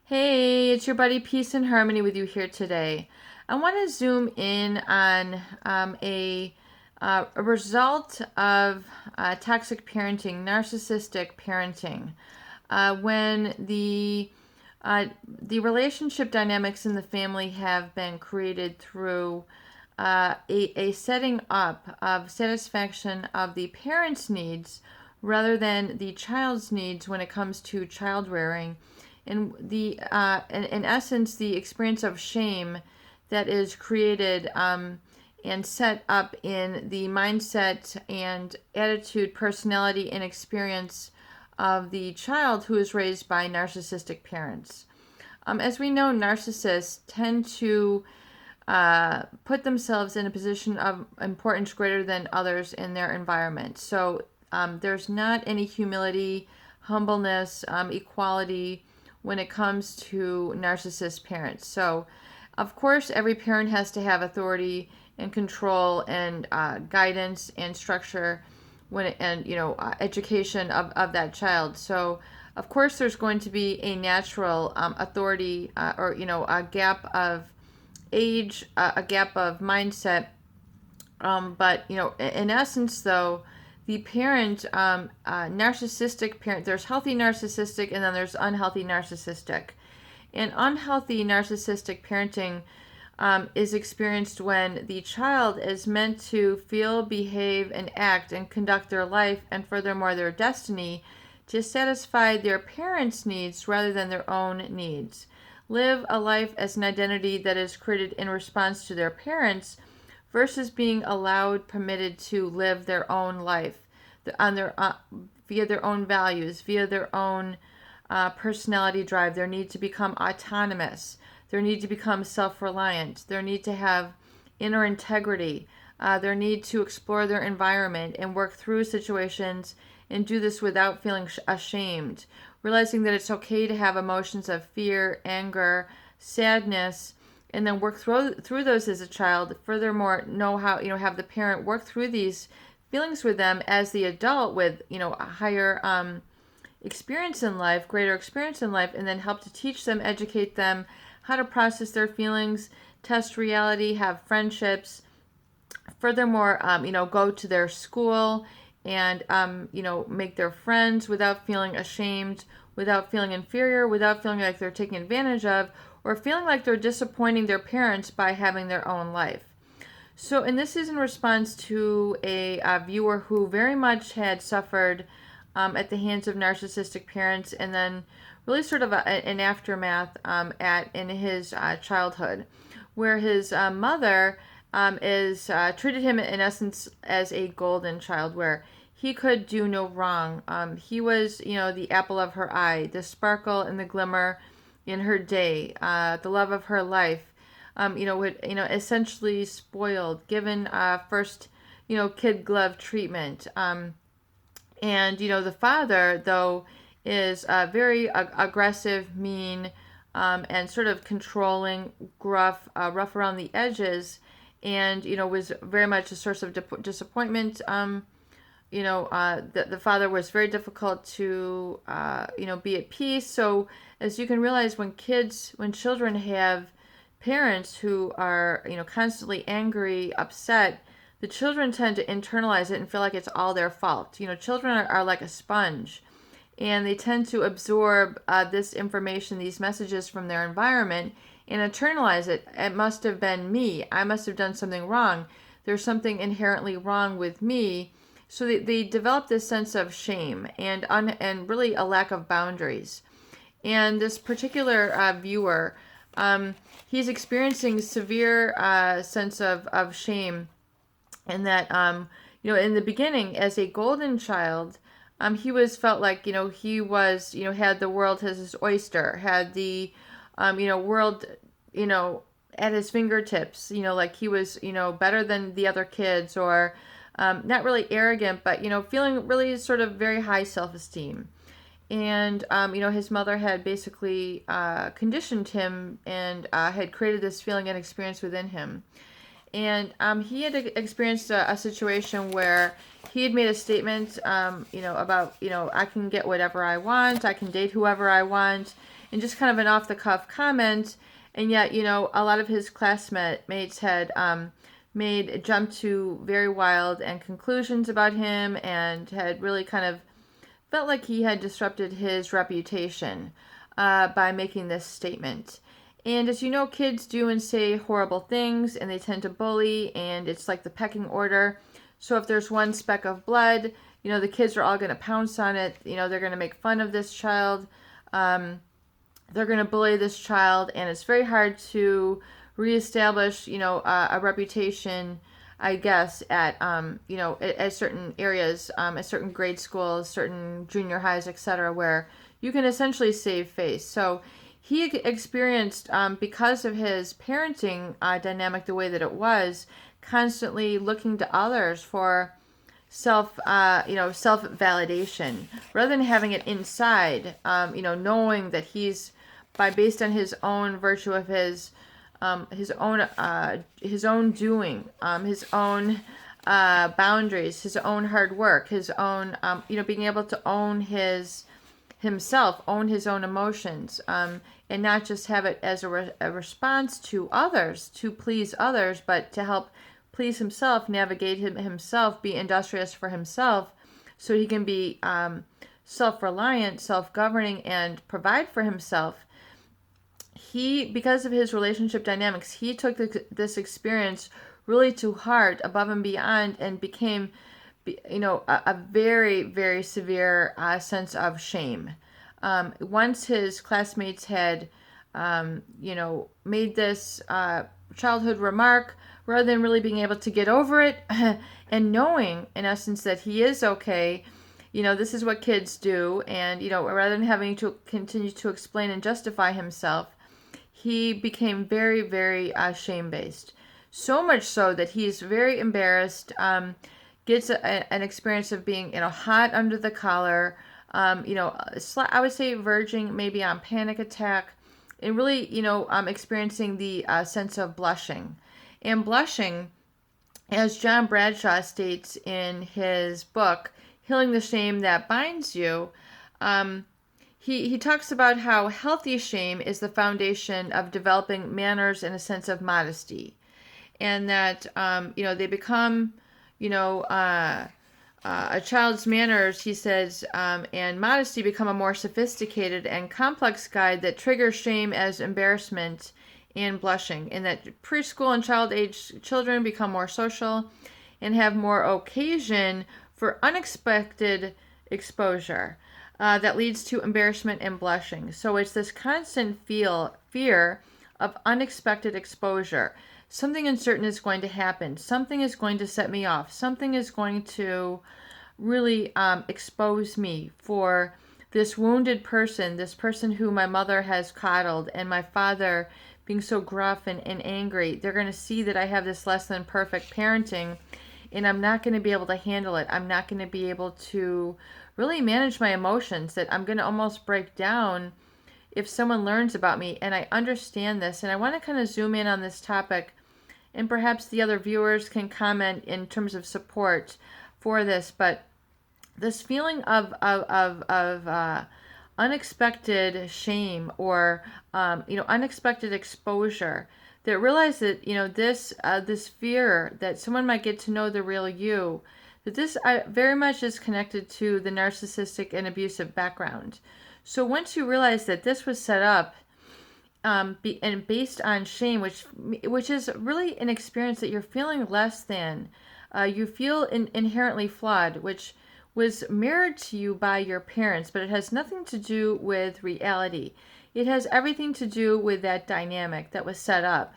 Hey, it's your buddy Peace and Harmony with you here today. I want to zoom in on a result of toxic parenting, narcissistic parenting, when the relationship dynamics in the family have been created through a setting up of satisfaction of the parent's needs rather than the child's needs when it comes to child rearing, and in essence the experience of shame that is created and set up in the mindset and attitude, personality, and experience of the child who is raised by narcissistic parents. As we know, narcissists tend to put themselves in a position of importance greater than others in their environment. So there's not any humility, humbleness, equality when it comes to narcissist parents. So, of course, every parent has to have authority and control and guidance and structure education of that child. So, of course, there's going to be a natural authority or a gap of age, a gap of mindset. But in essence, though, the parent, narcissistic parent, there's healthy narcissistic and then there's unhealthy narcissistic. And unhealthy narcissistic parenting is experienced when the child is meant to feel, behave, and act and conduct their life and furthermore their destiny to satisfy their parents' needs rather than their own needs. Live a life as an identity that is created in response to their parents versus being allowed, permitted to live their own life on their via their own values, via their own personality drive, their need to become autonomous, their need to become self-reliant, their need to have inner integrity, their need to explore their environment and work through situations and do this without feeling ashamed, realizing that it's okay to have emotions of fear, anger, sadness, and then work through those as a child. Furthermore, know how, have the parent work through these feelings with them as the adult with, a higher experience in life, greater experience in life, and then help to teach them, educate them how to process their feelings, test reality, have friendships. Furthermore, go to their school and, make their friends without feeling ashamed, without feeling inferior, without feeling like they're taken advantage of, or feeling like they're disappointing their parents by having their own life. So, and this is in response to a viewer who very much had suffered at the hands of narcissistic parents, and then really sort of an aftermath in his childhood, where his mother is treated him in essence as a golden child, where he could do no wrong. He was, the apple of her eye, the sparkle and the glimmer in her day, the love of her life. Essentially spoiled, given first, kid glove treatment. And the father, though, is very aggressive, mean, and sort of controlling, gruff, rough around the edges, and was very much a source of disappointment. The father was very difficult to be at peace. So as you can realize, when children have parents who are constantly angry, upset, the children tend to internalize it and feel like it's all their fault. Children are like a sponge, and they tend to absorb this information, these messages from their environment, and internalize it. It must have been me. I must have done something wrong. There's something inherently wrong with me. So they develop this sense of shame and really a lack of boundaries. And this particular viewer, he's experiencing severe sense of shame, and that in the beginning, as a golden child, he felt like he was had the world as his oyster, had the world at his fingertips, like he was better than the other kids, or not really arrogant, but feeling really sort of very high self-esteem. And his mother had basically conditioned him and had created this feeling and experience within him. And he had experienced a situation where he had made a statement, about, I can get whatever I want, I can date whoever I want. and just kind of an off-the-cuff comment. And yet, a lot of his classmates had jumped to very wild and conclusions about him, and had really kind of felt like he had disrupted his reputation by making this statement. And as you know, kids do and say horrible things, and they tend to bully, and it's like the pecking order. So if there's one speck of blood, the kids are all going to pounce on it. They're going to make fun of this child. They're going to bully this child, and it's very hard to reestablish, a reputation, I guess, at certain areas, at certain grade schools, certain junior highs, etc., where you can essentially save face. So he experienced, because of his parenting dynamic the way that it was, constantly looking to others for self-validation rather than having it inside, knowing that he's, based on his own virtue of his own doing, his own boundaries, his own hard work, his own, being able to own himself, own his own emotions, and not just have it as a response to others, to please others, but to help please himself, navigate himself, be industrious for himself, so he can be self-reliant, self-governing, and provide for himself. Because of his relationship dynamics, he took this experience really to heart, above and beyond, and became, a very, very severe sense of shame. Once his classmates had, made this childhood remark, rather than really being able to get over it and knowing, in essence, that he is okay, this is what kids do, and, rather than having to continue to explain and justify himself, he became very, very shame-based. So much so that he's very embarrassed, gets an experience of being, hot under the collar, I would say verging maybe on panic attack, and really, experiencing the sense of blushing. And blushing, as John Bradshaw states in his book, Healing the Shame That Binds You, he talks about how healthy shame is the foundation of developing manners and a sense of modesty. And that, they become, a child's manners, he says, and modesty become a more sophisticated and complex guide that triggers shame as embarrassment and blushing. And that preschool and child-age children become more social and have more occasion for unexpected exposure that leads to embarrassment and blushing. So it's this constant fear of unexpected exposure. Something uncertain is going to happen. Something is going to set me off. Something is going to really expose me for this wounded person, this person who my mother has coddled, and my father being so gruff and angry. They're going to see that I have this less than perfect parenting, and I'm not going to be able to handle it. I'm not going to be able to really manage my emotions, that I'm going to almost break down if someone learns about me. And I understand this, and I want to kind of zoom in on this topic, and perhaps the other viewers can comment in terms of support for this. But this feeling of unexpected shame, or unexpected exposure, that realize that this fear that someone might get to know the real you, that this very much is connected to the narcissistic and abusive background. So once you realize that this was set up and based on shame, which is really an experience that you're feeling less than, you feel inherently flawed, which was mirrored to you by your parents, but it has nothing to do with reality. It has everything to do with that dynamic that was set up.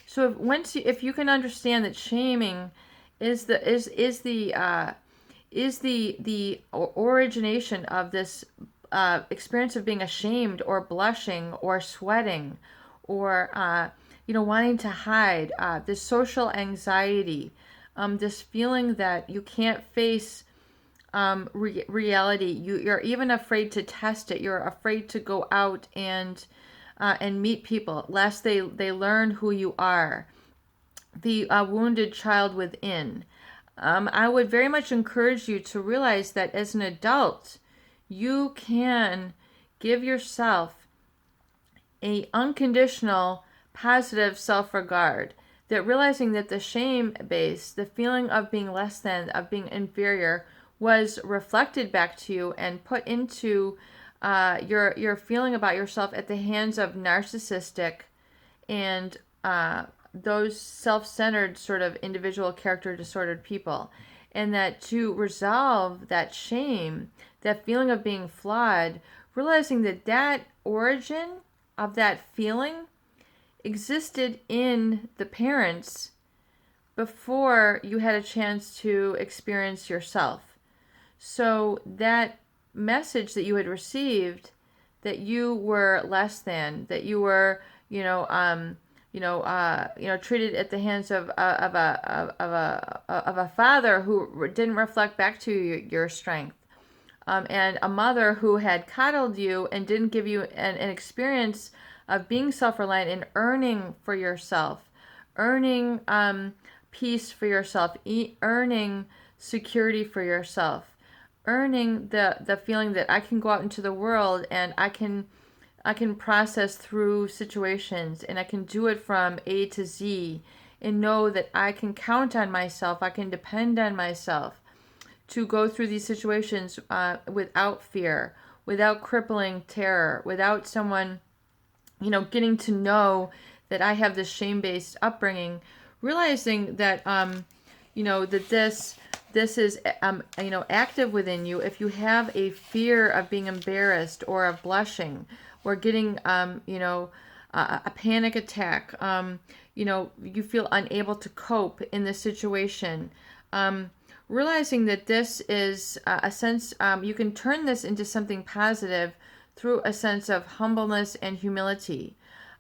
So if you can understand that shaming is the origination of this experience of being ashamed, or blushing, or sweating, or wanting to hide, this social anxiety, this feeling that you can't face reality. You're even afraid to test it. You're afraid to go out and meet people, lest they learn who you are. The wounded child within. I would very much encourage you to realize that as an adult, you can give yourself a unconditional positive self-regard, that realizing that the shame base, the feeling of being less than, of being inferior, was reflected back to you and put into your feeling about yourself at the hands of narcissistic and those self-centered sort of individual character disordered people. And that to resolve that shame, that feeling of being flawed, realizing that that origin of that feeling existed in the parents before you had a chance to experience yourself. So that message that you had received, that you were less than, that you were, treated at the hands of a father who didn't reflect back to you your strength, and a mother who had coddled you and didn't give you an experience of being self-reliant and earning for yourself, earning peace for yourself, earning security for yourself, earning the feeling that I can go out into the world and I can process through situations and I can do it from A to Z and know that I can count on myself, I can depend on myself to go through these situations without fear, without crippling terror, without someone, getting to know that I have this shame-based upbringing, realizing that, that this is, active within you. If you have a fear of being embarrassed or of blushing or getting, a panic attack, you feel unable to cope in this situation, realizing that this is a sense, you can turn this into something positive through a sense of humbleness and humility.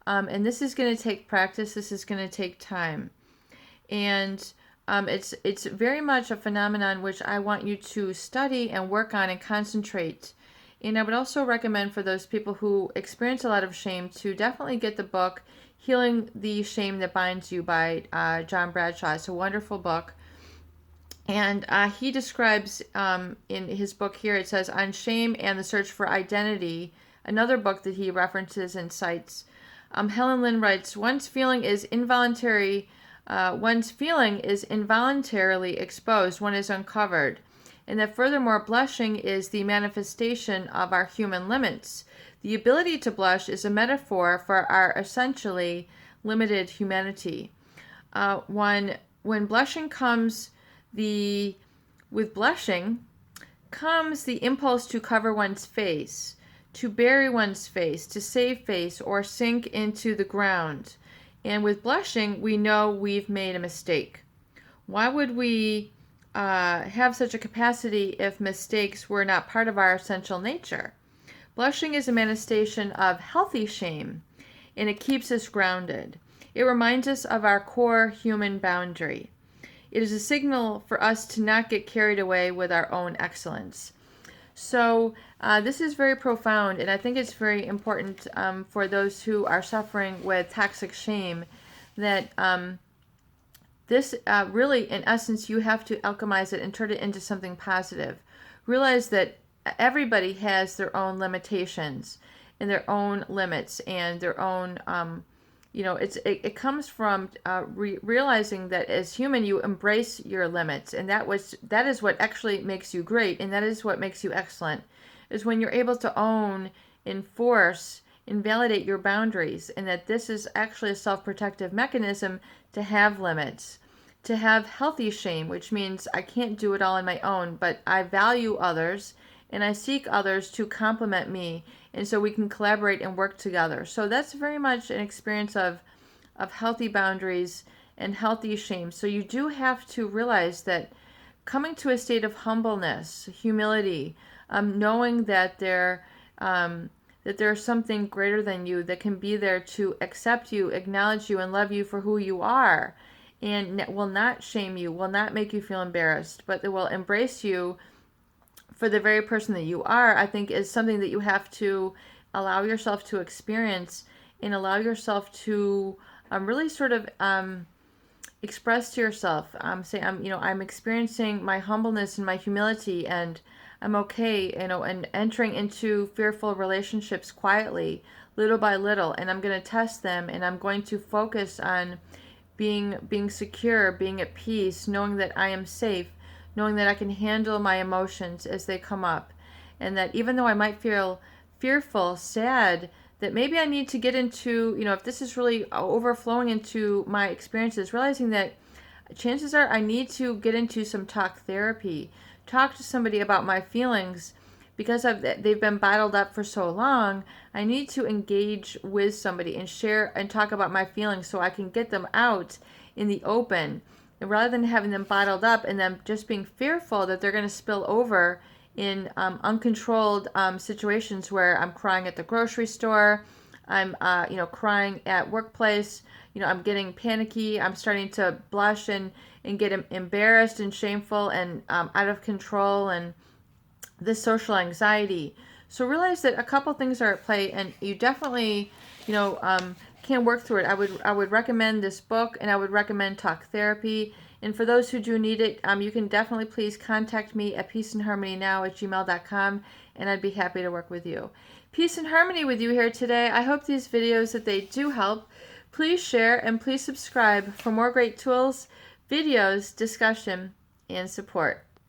And this is going to take practice. This is going to take time. And it's very much a phenomenon which I want you to study and work on and concentrate. And I would also recommend for those people who experience a lot of shame to definitely get the book Healing the Shame That Binds You by John Bradshaw. It's a wonderful book. And he describes in his book here, it says, On Shame and the Search for Identity, another book that he references and cites. Helen Lynn writes, one's feeling is involuntarily exposed, one is uncovered. And that furthermore, blushing is the manifestation of our human limits. The ability to blush is a metaphor for our essentially limited humanity. When blushing comes, with blushing comes the impulse to cover one's face, to bury one's face, to save face, or sink into the ground. And with blushing, we know we've made a mistake. Why would we have such a capacity if mistakes were not part of our essential nature? Blushing is a manifestation of healthy shame, and it keeps us grounded. It reminds us of our core human boundary. It is a signal for us to not get carried away with our own excellence. So this is very profound, and I think it's very important for those who are suffering with toxic shame that this really, in essence, you have to alchemize it and turn it into something positive. Realize that everybody has their own limitations and their own limits and their own, it comes from realizing that as human, you embrace your limits. And that is what actually makes you great. And that is what makes you excellent, is when you're able to own, enforce, invalidate your boundaries, and that this is actually a self-protective mechanism to have limits, to have healthy shame, which means I can't do it all on my own, but I value others and I seek others to complement me, and so we can collaborate and work together. So that's very much an experience of healthy boundaries and healthy shame. So you do have to realize that coming to a state of humbleness, humility, knowing that there's something greater than you that can be there to accept you, acknowledge you, and love you for who you are, and will not shame you, will not make you feel embarrassed, but it will embrace you for the very person that you are, I think is something that you have to allow yourself to experience and allow yourself to really sort of express to yourself, say, I'm experiencing my humbleness and my humility, and I'm okay, and entering into fearful relationships quietly, little by little, and I'm going to test them, and I'm going to focus on being secure, being at peace, knowing that I am safe, knowing that I can handle my emotions as they come up, and that even though I might feel fearful, sad, that maybe I need to get into, if this is really overflowing into my experiences, realizing that chances are I need to get into some talk therapy, talk to somebody about my feelings, because they've been bottled up for so long. I need to engage with somebody and share and talk about my feelings so I can get them out in the open, and rather than having them bottled up and them just being fearful that they're going to spill over in uncontrolled situations where I'm crying at the grocery store, I'm crying at workplace, I'm getting panicky, I'm starting to blush and get embarrassed and shameful and out of control, and this social anxiety. So realize that a couple things are at play, and you definitely, can work through it. I would recommend this book, and I would recommend talk therapy. And for those who do need it, you can definitely please contact me at peaceandharmonynow@gmail.com, and I'd be happy to work with you. Peace and harmony with you here today. I hope these videos that they do help. Please share and please subscribe for more great tools, videos, discussion, and support.